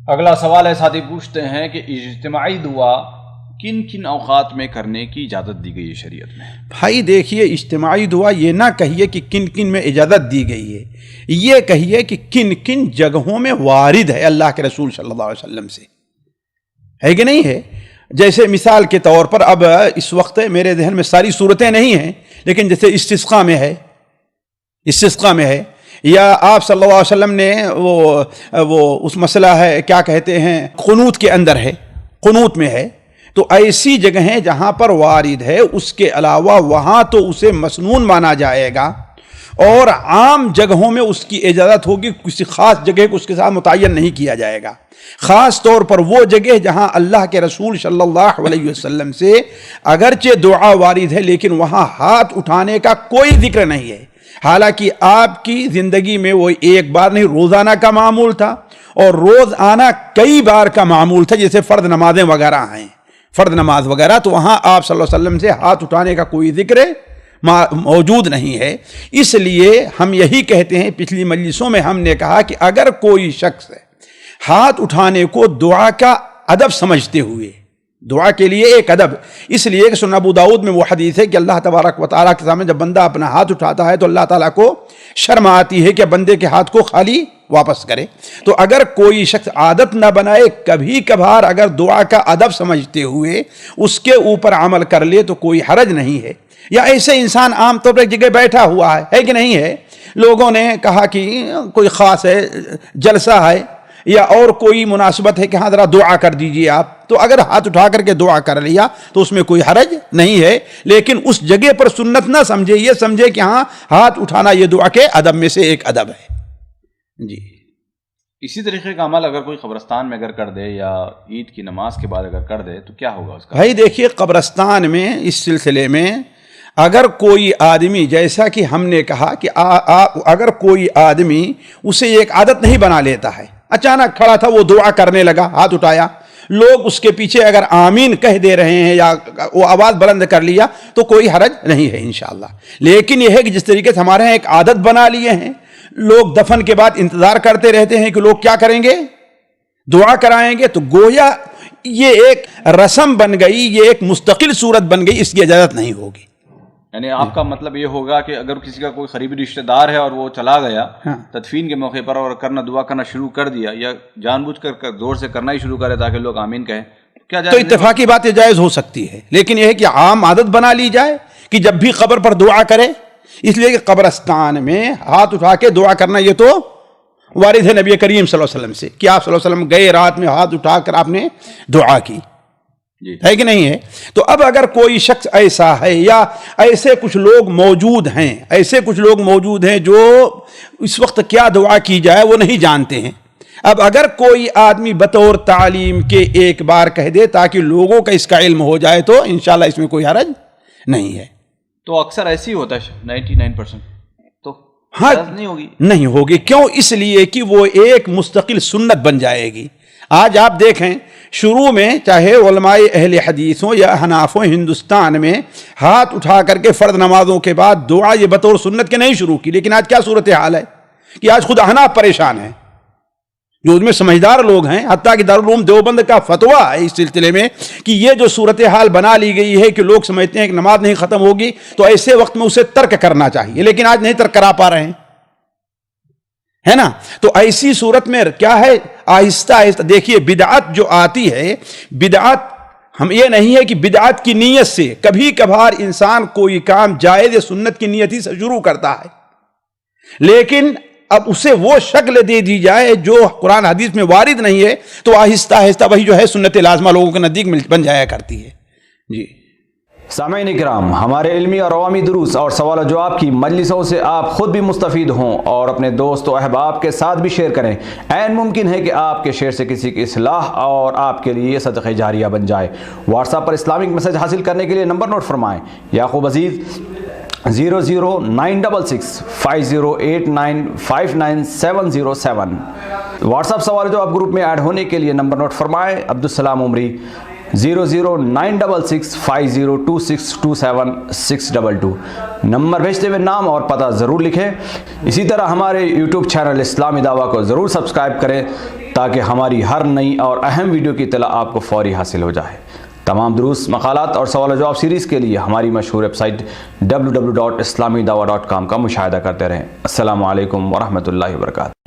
اگلا سوال ہے، ساتھی پوچھتے ہیں کہ اجتماعی دعا کن کن اوقات میں کرنے کی اجازت دی گئی ہے شریعت میں؟ بھائی دیکھیے، اجتماعی دعا یہ نہ کہیے کہ کن کن میں اجازت دی گئی ہے، یہ کہیے کہ کن کن جگہوں میں وارد ہے اللہ کے رسول صلی اللہ علیہ وسلم سے، ہے کہ نہیں ہے؟ جیسے مثال کے طور پر اب اس وقت میرے ذہن میں ساری صورتیں نہیں ہیں، لیکن جیسے استسقاء میں ہے، یا آپ صلی اللہ علیہ وسلم نے وہ اس مسئلہ ہے کیا کہتے ہیں قنوت کے اندر ہے، قنوت میں ہے، تو ایسی جگہیں جہاں پر وارد ہے، اس کے علاوہ وہاں تو اسے مسنون مانا جائے گا، اور عام جگہوں میں اس کی اجازت ہوگی، کسی خاص جگہ کو اس کے ساتھ متعین نہیں کیا جائے گا، خاص طور پر وہ جگہ جہاں اللہ کے رسول صلی اللہ علیہ وسلم سے اگرچہ دعا وارد ہے لیکن وہاں ہاتھ اٹھانے کا کوئی ذکر نہیں ہے، حالانکہ آپ کی زندگی میں وہ ایک بار نہیں روزانہ کا معمول تھا، اور روز آنا کئی بار کا معمول تھا، جیسے فرض نمازیں وغیرہ ہیں، فرض نماز وغیرہ، تو وہاں آپ صلی اللہ علیہ وسلم سے ہاتھ اٹھانے کا کوئی ذکر موجود نہیں ہے۔ اس لیے ہم یہی کہتے ہیں، پچھلی مجلسوں میں ہم نے کہا کہ اگر کوئی شخص ہاتھ اٹھانے کو دعا کا ادب سمجھتے ہوئے، دعا کے لیے ایک ادب، اس لیے کہ سنن ابو داؤد میں وہ حدیث ہے کہ اللہ تبارک و تعالیٰ کے سامنے جب بندہ اپنا ہاتھ اٹھاتا ہے تو اللہ تعالیٰ کو شرم آتی ہے کہ بندے کے ہاتھ کو خالی واپس کرے۔ تو اگر کوئی شخص عادت نہ بنائے، کبھی کبھار اگر دعا کا ادب سمجھتے ہوئے اس کے اوپر عمل کر لے تو کوئی حرج نہیں ہے۔ یا ایسے انسان عام طور پر ایک جگہ بیٹھا ہوا ہے کہ نہیں ہے، لوگوں نے کہا کہ کوئی خاص ہے، جلسہ ہے یا اور کوئی مناسبت ہے کہ ہاں ذرا دعا کر دیجئے آپ، تو اگر ہاتھ اٹھا کر کے دعا کر لیا تو اس میں کوئی حرج نہیں ہے، لیکن اس جگہ پر سنت نہ سمجھے، یہ سمجھے کہ ہاں ہاتھ اٹھانا یہ دعا کے ادب میں سے ایک ادب ہے۔ جی، اسی طریقے کا عمل اگر کوئی قبرستان میں اگر کر دے یا عید کی نماز کے بعد اگر کر دے تو کیا ہوگا اس کا؟ بھائی دیکھیے، قبرستان میں اس سلسلے میں اگر کوئی آدمی، جیسا کہ ہم نے کہا کہ اگر کوئی آدمی اسے ایک عادت نہیں بنا لیتا ہے، اچانک کھڑا تھا وہ دعا کرنے لگا، ہاتھ اٹھایا، لوگ اس کے پیچھے اگر آمین کہہ دے رہے ہیں یا وہ آواز بلند کر لیا تو کوئی حرج نہیں ہے انشاءاللہ۔ لیکن یہ ہے کہ جس طریقے سے ہمارے ہاں ایک عادت بنا لیے ہیں، لوگ دفن کے بعد انتظار کرتے رہتے ہیں کہ لوگ کیا کریں گے، دعا کرائیں گے، تو گویا یہ ایک رسم بن گئی، یہ ایک مستقل صورت بن گئی، اس کی اجازت نہیں ہوگی۔ یعنی آپ کا مطلب یہ ہوگا کہ اگر کسی کا کوئی قریبی رشتہ دار ہے اور وہ چلا گیا تدفین کے موقع پر اور دعا کرنا شروع کر دیا، یا جان بوجھ کر زور سے کرنا ہی شروع کرے تاکہ لوگ آمین کہیں، کیا جائز؟ تو اتفاقی بات جائز ہو سکتی ہے، لیکن یہ ہے کہ عام عادت بنا لی جائے کہ جب بھی قبر پر دعا کرے، اس لیے کہ قبرستان میں ہاتھ اٹھا کے دعا کرنا یہ تو وارد ہے نبی کریم صلی اللہ علیہ وسلم سے کہ آپ صلی اللہ علیہ وسلم گئے رات میں ہاتھ اٹھا کر آپ نے دعا کی، ہے کہ نہیں ہے؟ تو اب اگر کوئی شخص ایسا ہے یا ایسے کچھ لوگ موجود ہیں جو اس وقت کیا دعا کی جائے وہ نہیں جانتے ہیں، اب اگر کوئی آدمی بطور تعلیم کے ایک بار کہہ دے تاکہ لوگوں کا اس کا علم ہو جائے تو انشاءاللہ اس میں کوئی حرج نہیں ہے۔ تو اکثر ایسی ہوتا ہے 99%، تو ہاں نہیں ہوگی، کیوں؟ اس لیے کہ وہ ایک مستقل سنت بن جائے گی۔ آج آپ دیکھیں شروع میں چاہے علماء اہل حدیث ہوں یا حناف ہوں، ہندوستان میں ہاتھ اٹھا کر کے فرض نمازوں کے بعد دعا یہ بطور سنت کے نہیں شروع کی، لیکن آج کیا صورتحال ہے کہ آج خود حناف پریشان ہیں، جو اس میں سمجھدار لوگ ہیں، حتیٰ کہ دارالعلوم دیوبند کا فتویٰ ہے اس سلسلے میں کہ یہ جو صورتحال بنا لی گئی ہے کہ لوگ سمجھتے ہیں کہ نماز نہیں ختم ہوگی تو ایسے وقت میں اسے ترک کرنا چاہیے، لیکن آج نہیں ترک کرا پا رہے ہیں، ہے نا؟ تو ایسی صورت میں کیا ہے، آہستہ آہستہ دیکھیے بدعت جو آتی ہے، بدعت ہم یہ نہیں ہے کہ بدعت کی نیت سے، کبھی کبھار انسان کوئی کام جائز سنت کی نیت ہی سے شروع کرتا ہے، لیکن اب اسے وہ شکل دے دی جائے جو قرآن حدیث میں وارد نہیں ہے تو آہستہ آہستہ وہی جو ہے سنت لازمہ لوگوں کے نزدیک بن جایا کرتی ہے۔ جی سامعین کرام، ہمارے علمی اور عوامی دروس اور سوال و جواب کی مجلسوں سے آپ خود بھی مستفید ہوں اور اپنے دوست و احباب کے ساتھ بھی شیئر کریں۔ عین ممکن ہے کہ آپ کے شیئر سے کسی کی اصلاح اور آپ کے لیے صدقہ جاریہ بن جائے۔ واٹس ایپ پر اسلامک میسج حاصل کرنے کے لیے نمبر نوٹ فرمائیں: یعقوب عزیز 009668089597707۔ واٹس ایپ سوال جو آپ گروپ میں ایڈ ہونے کے لیے نمبر نوٹ فرمائیں: عبدالسلام عمری 0096650262762۔ نمبر بھیجتے ہوئے نام اور پتہ ضرور لکھیں۔ اسی طرح ہمارے یوٹیوب چینل اسلامی دعویٰ کو ضرور سبسکرائب کریں تاکہ ہماری ہر نئی اور اہم ویڈیو کی اطلاع آپ کو فوری حاصل ہو جائے۔ تمام دروس، مقالات اور سوال و جواب سیریز کے لیے ہماری مشہور ویب سائٹ www.islamidawah.com کا مشاہدہ کرتے رہیں۔ السلام علیکم ورحمۃ اللہ وبرکاتہ۔